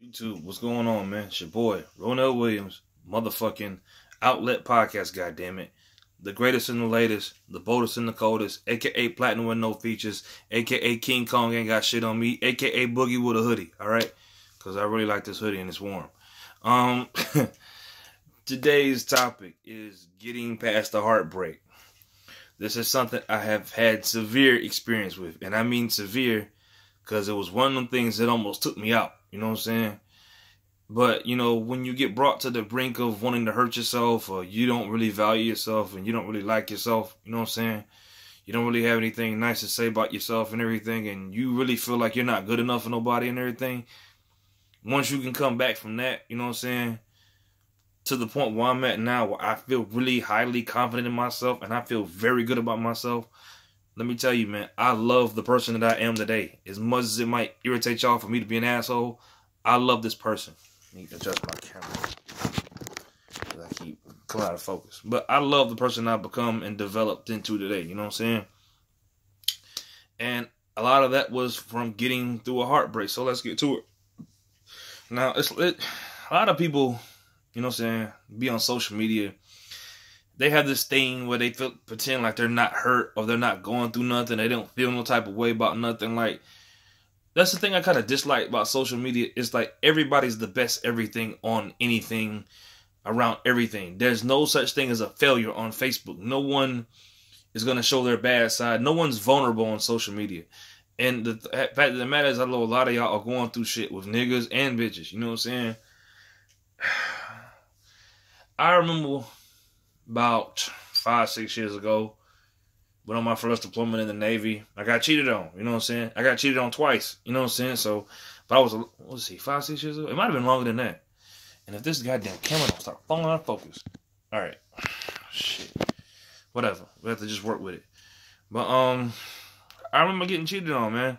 YouTube, what's going on, man? It's your boy, Ronell Williams, motherfucking Outlet Podcast, goddammit. The greatest and the latest, the boldest and the coldest, aka Platinum with no features, aka King Kong ain't got shit on me, aka Boogie with a hoodie, alright? Because I really like this hoodie and it's warm. Today's topic is getting past the heartbreak. This is something I have had severe experience with, and I mean severe because it was one of them things that almost took me out. You know what I'm saying? But, you know, when you get brought to the brink of wanting to hurt yourself, or you don't really value yourself and you don't really like yourself, you know what I'm saying? You don't really have anything nice to say about yourself and everything, and you really feel like you're not good enough for nobody and everything. Once you can come back from that, you know what I'm saying, to the point where I'm at now, where I feel really highly confident in myself and I feel very good about myself. Let me tell you, man, I love the person that I am today. As much as it might irritate y'all for me to be an asshole, I love this person. I need to adjust my camera because I keep coming out of focus. But I love the person I've become and developed into today. You know what I'm saying? And a lot of that was from getting through a heartbreak. So let's get to it. Now, a lot of people, you know what I'm saying, be on social media. They have this thing where they pretend like they're not hurt or they're not going through nothing. They don't feel no type of way about nothing. Like, that's the thing I kind of dislike about social media. It's like everybody's the best everything on anything, around everything. There's no such thing as a failure on Facebook. No one is going to show their bad side. No one's vulnerable on social media. And the fact of the matter is, I know a lot of y'all are going through shit with niggas and bitches. You know what I'm saying? I remember about 5-6 years ago, went on my first deployment in the Navy. I got cheated on, you know what I'm saying? I got cheated on twice, you know what I'm saying? So, but I was, let's see, 5-6 years ago? It might have been longer than that. And if this goddamn camera don't start falling out of focus. All right. Shit. Whatever. We have to just work with it. But, I remember getting cheated on, man.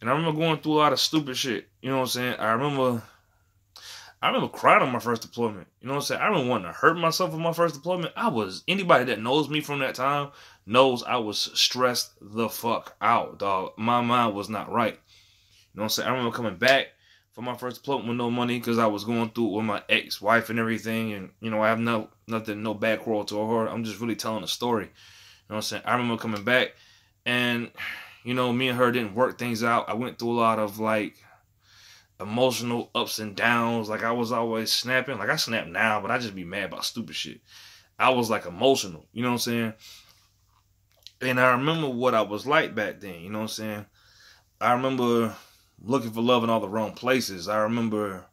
And I remember going through a lot of stupid shit. You know what I'm saying? I remember crying on my first deployment. You know what I'm saying? I remember wanting to hurt myself on my first deployment. Anybody that knows me from that time knows I was stressed the fuck out, dog. My mind was not right. You know what I'm saying? I remember coming back from my first deployment with no money because I was going through it with my ex-wife and everything. And, you know, I have no bad quarrel to her. I'm just really telling a story. You know what I'm saying? I remember coming back and, you know, me and her didn't work things out. I went through a lot of, like, emotional ups and downs. Like, I was always snapping. Like, I snap now, but I just be mad about stupid shit. I was, like, emotional. You know what I'm saying? And I remember what I was like back then. You know what I'm saying? I remember looking for love in all the wrong places. I remember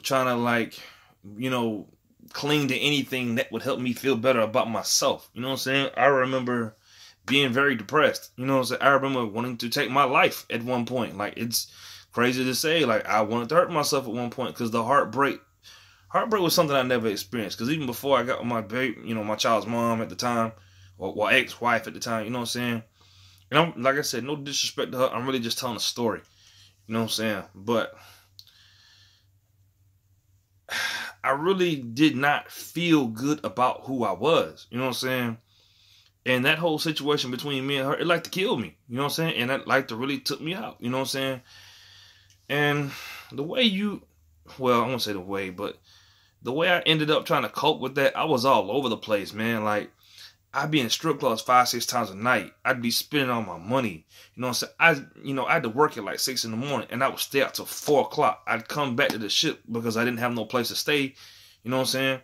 trying to, like, you know, cling to anything that would help me feel better about myself. You know what I'm saying? I remember being very depressed. You know what I'm saying? I remember wanting to take my life at one point. Like, it's crazy to say, like, I wanted to hurt myself at one point because the heartbreak was something I never experienced. Because even before I got with my baby, you know, my child's mom at the time, or ex-wife at the time, you know what I'm saying? And I'm, like I said, no disrespect to her. I'm really just telling a story. You know what I'm saying? But I really did not feel good about who I was. You know what I'm saying? And that whole situation between me and her, it like to kill me. You know what I'm saying? And that like to really took me out. You know what I'm saying? And the way I won't say the way, but the way I ended up trying to cope with that, I was all over the place, man. Like, I'd be in strip clubs 5-6 times a night. I'd be spending all my money. You know what I'm saying? I had to work at like 6 in the morning, and I would stay out till 4 o'clock. I'd come back to the ship because I didn't have no place to stay. You know what I'm saying?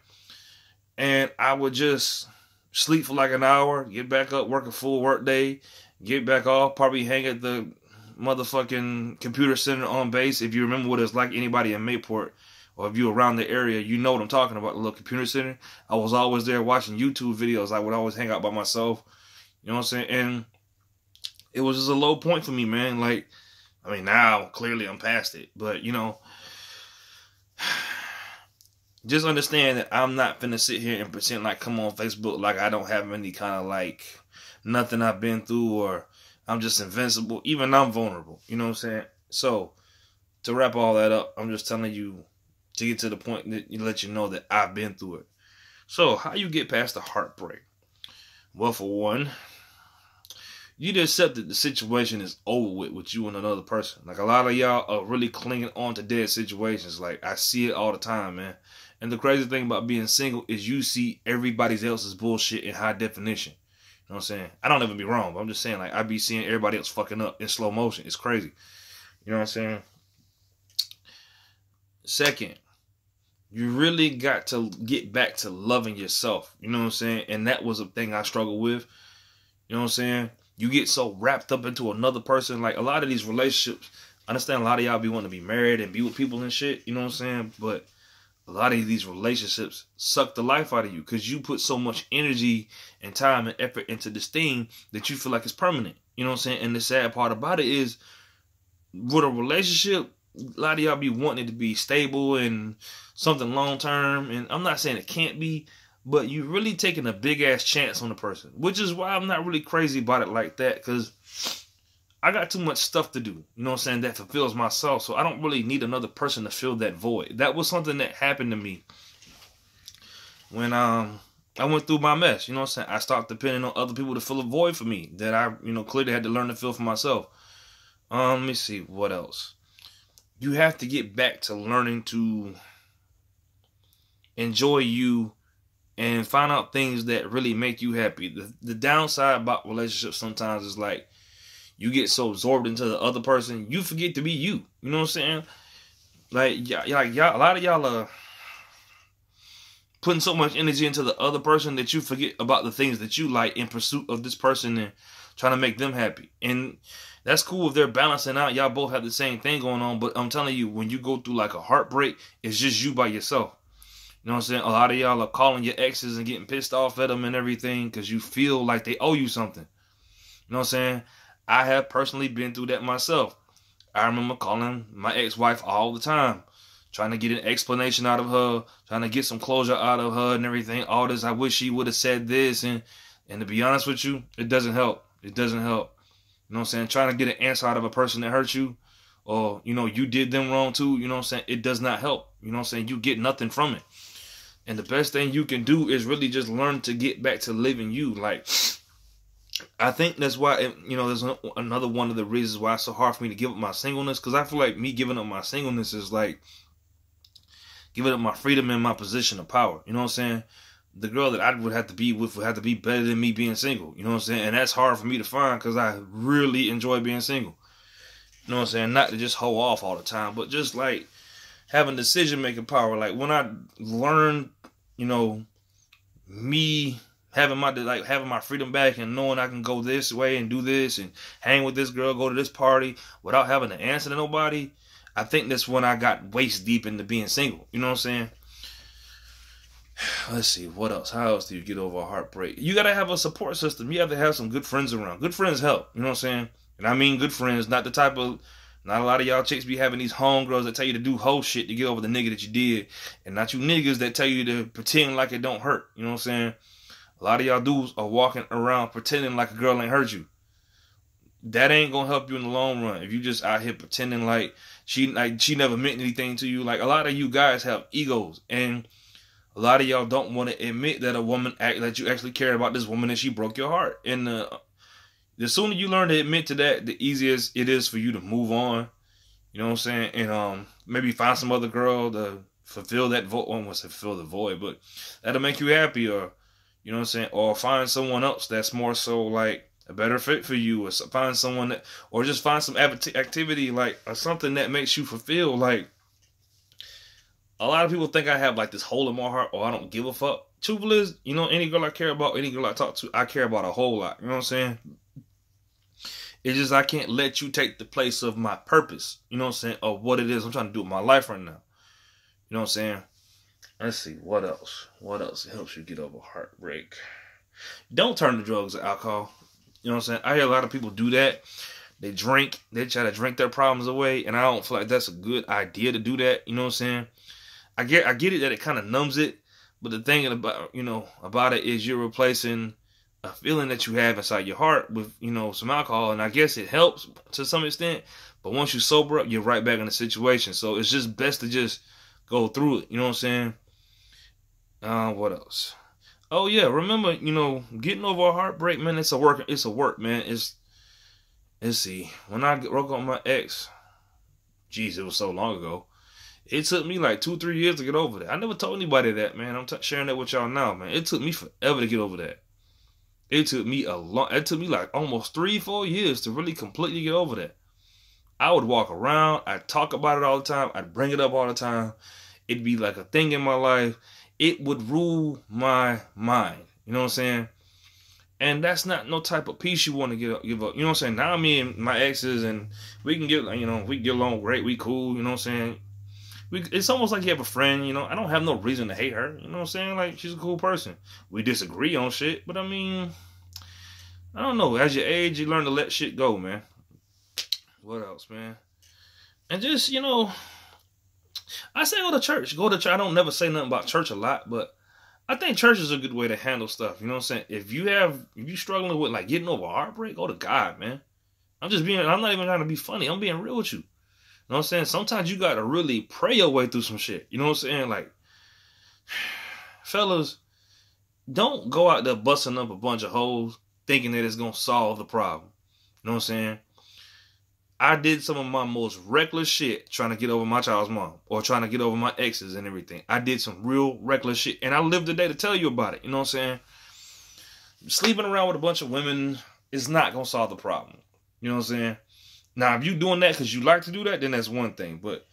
And I would just sleep for like an hour, get back up, work a full work day, get back off, probably hang at the motherfucking computer center on base. If you remember what it's like, anybody in Mayport, or if you're around the area, you know what I'm talking about, the little computer center. I was always there watching YouTube videos. I would always hang out by myself. You know what I'm saying? And it was just a low point for me, man. Like, I mean, now, clearly I'm past it. But, you know, just understand that I'm not finna sit here and pretend like, come on Facebook, like I don't have any kind of, like, nothing I've been through, or I'm just invincible. Even I'm vulnerable. You know what I'm saying? So, to wrap all that up, I'm just telling you to get to the point that you let you know that I've been through it. So, how you get past the heartbreak? Well, for one, you just accept that the situation is over with you and another person. Like, a lot of y'all are really clinging on to dead situations. Like, I see it all the time, man. And the crazy thing about being single is you see everybody else's bullshit in high definition. You know what I'm saying? I don't ever be wrong, but I'm just saying, like, I be seeing everybody else fucking up in slow motion. It's crazy. You know what I'm saying? Second, you really got to get back to loving yourself. You know what I'm saying? And that was a thing I struggled with. You know what I'm saying? You get so wrapped up into another person. Like, a lot of these relationships, I understand a lot of y'all be wanting to be married and be with people and shit. You know what I'm saying? But a lot of these relationships suck the life out of you because you put so much energy and time and effort into this thing that you feel like it's permanent. You know what I'm saying? And the sad part about it is, with a relationship, a lot of y'all be wanting it to be stable and something long term. And I'm not saying it can't be, but you really taking a big ass chance on the person, which is why I'm not really crazy about it like that, because I got too much stuff to do, you know what I'm saying, that fulfills myself. So I don't really need another person to fill that void. That was something that happened to me when I went through my mess, you know what I'm saying. I stopped depending on other people to fill a void for me that I, clearly had to learn to fill for myself. Let me see, what else? You have to get back to learning to enjoy you and find out things that really make you happy. The downside about relationships sometimes is, like, you get so absorbed into the other person, you forget to be you. You know what I'm saying? Like, y'all, a lot of y'all are putting so much energy into the other person that you forget about the things that you like in pursuit of this person and trying to make them happy. And that's cool if they're balancing out. Y'all both have the same thing going on. But I'm telling you, when you go through like a heartbreak, it's just you by yourself. You know what I'm saying? A lot of y'all are calling your exes and getting pissed off at them and everything because you feel like they owe you something. You know what I'm saying? I have personally been through that myself. I remember calling my ex-wife all the time, trying to get an explanation out of her, trying to get some closure out of her and everything. All this, I wish she would have said this. And to be honest with you, it doesn't help. It doesn't help. You know what I'm saying? Trying to get an answer out of a person that hurt you, or, you did them wrong too. You know what I'm saying? It does not help. You know what I'm saying? You get nothing from it. And the best thing you can do is really just learn to get back to living you. Like, I think that's why, there's another one of the reasons why it's so hard for me to give up my singleness. Because I feel like me giving up my singleness is like giving up my freedom and my position of power. You know what I'm saying? The girl that I would have to be with would have to be better than me being single. You know what I'm saying? And that's hard for me to find because I really enjoy being single. You know what I'm saying? Not to just hoe off all the time, but just like having decision-making power. Like, when I learned, me having my freedom back and knowing I can go this way and do this and hang with this girl, go to this party without having to answer to nobody, I think that's when I got waist deep into being single. You know what I'm saying? Let's see, what else? How else do you get over a heartbreak? You got to have a support system. You have to have some good friends around. Good friends help. You know what I'm saying? And I mean good friends, not a lot of y'all chicks be having these homegirls that tell you to do whole shit to get over the nigga that you did. And not you niggas that tell you to pretend like it don't hurt. You know what I'm saying? A lot of y'all dudes are walking around pretending like a girl ain't hurt you. That ain't gonna help you in the long run. If you just out here pretending like she never meant anything to you. Like, a lot of you guys have egos. And a lot of y'all don't want to admit that that you actually care about this woman and she broke your heart. And the sooner you learn to admit to that, the easier it is for you to move on. You know what I'm saying? And maybe find some other girl to fulfill that void. Well, I won't say fulfill the void, but that'll make you happy. Or, you know what I'm saying? Or find someone else that's more so like a better fit for you. Or find someone that, or just find some activity like or something that makes you fulfill. Like, a lot of people think I have like this hole in my heart, or I don't give a fuck. Truth is, any girl I care about, any girl I talk to, I care about a whole lot. You know what I'm saying? It's just I can't let you take the place of my purpose. You know what I'm saying? Of what it is I'm trying to do with my life right now. You know what I'm saying? Let's see, what else? What else helps you get over heartbreak? Don't turn to drugs or alcohol. You know what I'm saying? I hear a lot of people do that. They drink. They try to drink their problems away. And I don't feel like that's a good idea to do that. You know what I'm saying? I get it that it kind of numbs it. But the thing about it is you're replacing a feeling that you have inside your heart with, some alcohol. And I guess it helps to some extent. But once you sober up, you're right back in the situation. So it's just best to just go through it. You know what I'm saying? What else? Oh yeah, remember, getting over a heartbreak, man, it's a work, man. let's see. When I broke up with my ex, geez, it was so long ago. It took me like 2-3 years to get over that. I never told anybody that, man. I'm sharing that with y'all now, man. It took me forever to get over that. It took me it took me like almost 3-4 years to really completely get over that. I would walk around. I'd talk about it all the time. I'd bring it up all the time. It'd be like a thing in my life. It would rule my mind. You know what I'm saying? And that's not no type of peace you want to give up. You know what I'm saying? Now me and my exes, and we can get, we get along great. We cool. You know what I'm saying? It's almost like you have a friend. I don't have no reason to hate her. You know what I'm saying? Like, she's a cool person. We disagree on shit, but I mean, I don't know. As you age, you learn to let shit go, man. What else, man? And just, I say go to church. Go to church. I don't never say nothing about church a lot, but I think church is a good way to handle stuff. You know what I'm saying? If you struggling with like getting over heartbreak, go to God, man. I'm not even trying to be funny. I'm being real with you. You know what I'm saying? Sometimes you got to really pray your way through some shit. You know what I'm saying? Like, fellas, don't go out there busting up a bunch of hoes thinking that it's going to solve the problem. You know what I'm saying? I did some of my most reckless shit trying to get over my child's mom or trying to get over my exes and everything. I did some real reckless shit, and I live today to tell you about it. You know what I'm saying? Sleeping around with a bunch of women is not going to solve the problem. You know what I'm saying? Now, if you doing that because you like to do that, then that's one thing. But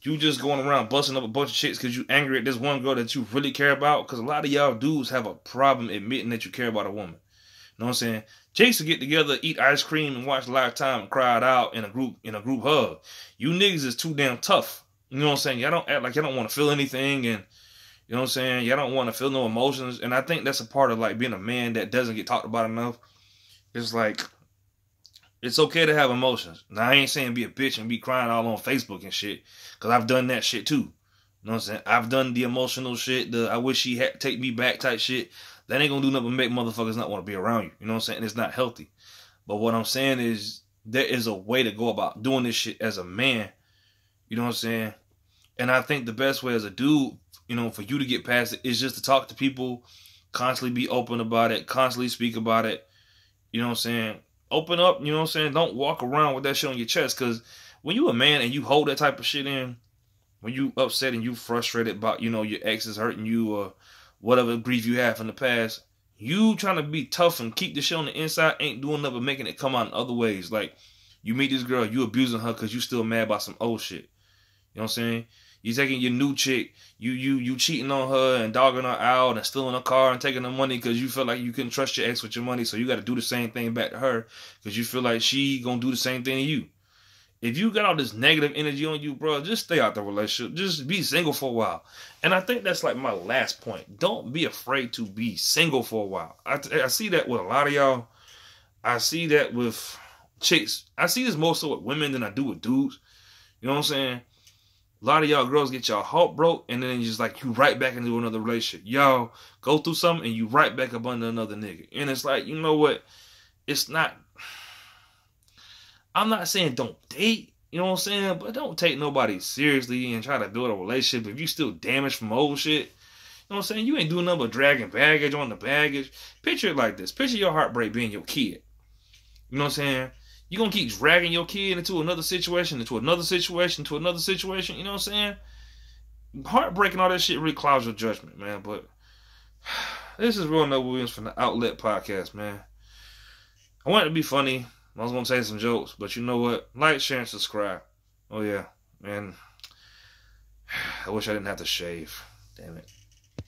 you just going around busting up a bunch of chicks because you angry at this one girl that you really care about, because a lot of y'all dudes have a problem admitting that you care about a woman. You know what I'm saying? Chicks to get together, eat ice cream, and watch Lifetime and cry it out in a group hug. You niggas is too damn tough. You know what I'm saying? Y'all don't act like y'all don't want to feel anything, and you know what I'm saying? Y'all don't want to feel no emotions. And I think that's a part of like being a man that doesn't get talked about enough. It's like, it's okay to have emotions. Now, I ain't saying be a bitch and be crying all on Facebook and shit, because I've done that shit too. You know what I'm saying? I've done the emotional shit, the I wish she had take me back type shit. That ain't gonna do nothing but make motherfuckers not want to be around you. You know what I'm saying? It's not healthy. But what I'm saying is, there is a way to go about doing this shit as a man. You know what I'm saying? And I think the best way as a dude, for you to get past it is just to talk to people, constantly be open about it, constantly speak about it. You know what I'm saying? Open up, you know what I'm saying? Don't walk around with that shit on your chest, because when you a man and you hold that type of shit in, when you upset and you frustrated about, your ex is hurting you or whatever grief you have from the past, you trying to be tough and keep the shit on the inside ain't doing nothing but making it come out in other ways. Like, you meet this girl, you abusing her because you still mad about some old shit. You know what I'm saying? You taking your new chick, you cheating on her and dogging her out and stealing her car and taking her money because you feel like you couldn't trust your ex with your money, so you got to do the same thing back to her because you feel like she gonna do the same thing to you. If you got all this negative energy on you, bro, just stay out the relationship. Just be single for a while. And I think that's like my last point. Don't be afraid to be single for a while. I see that with a lot of y'all. I see that with chicks. I see this more so with women than I do with dudes. You know what I'm saying? A lot of y'all girls get y'all heart broke, and then just like you right back into another relationship. Y'all go through something, and you right back up under another nigga. And it's like, you know what? It's not... I'm not saying don't date, you know what I'm saying? But don't take nobody seriously and try to build a relationship if you still damaged from old shit. You know what I'm saying? You ain't doing nothing but dragging baggage on the baggage. Picture it like this. Picture your heartbreak being your kid. You know what I'm saying? You're going to keep dragging your kid into another situation, into another situation, into another situation. You know what I'm saying? Heartbreak and all that shit really clouds your judgment, man. But this is Real Noble Williams from the Outlet Podcast, man. I wanted to be funny. I was going to say some jokes, but you know what? Like, share, and subscribe. Oh, yeah. And I wish I didn't have to shave. Damn it.